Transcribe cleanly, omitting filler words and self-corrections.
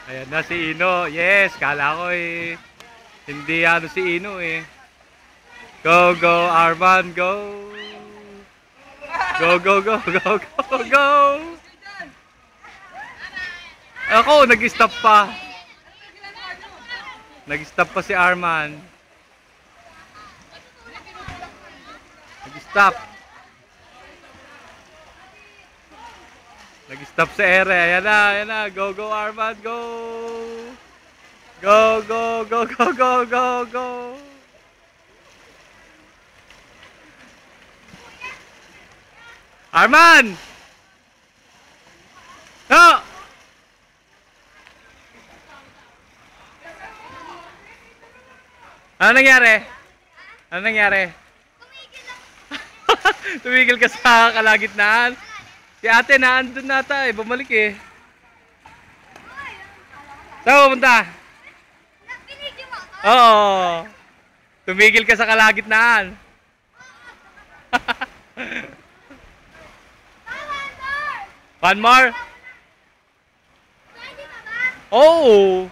Ayan na si Ino. Yes, kala ko eh. Hindi ano si Ino eh. Go, go, Arman, go. Go, go, go, go, go, go. Ako, nag-stop pa. Nag-stop pa si Arman. Nag-stop. Nag-stop sa ere. Ayan na, ayan na. Go, go, Arman, go. Go, go, go, go, go, go, go. Arman! No! Ano nangyari? Ano nangyari? Tumigil ka sa kalagitnaan. Si ate na andun nata eh, bumalik eh. Saan pupunta? Oo. Tumigil ka sa kalagitnaan. One more? Oh!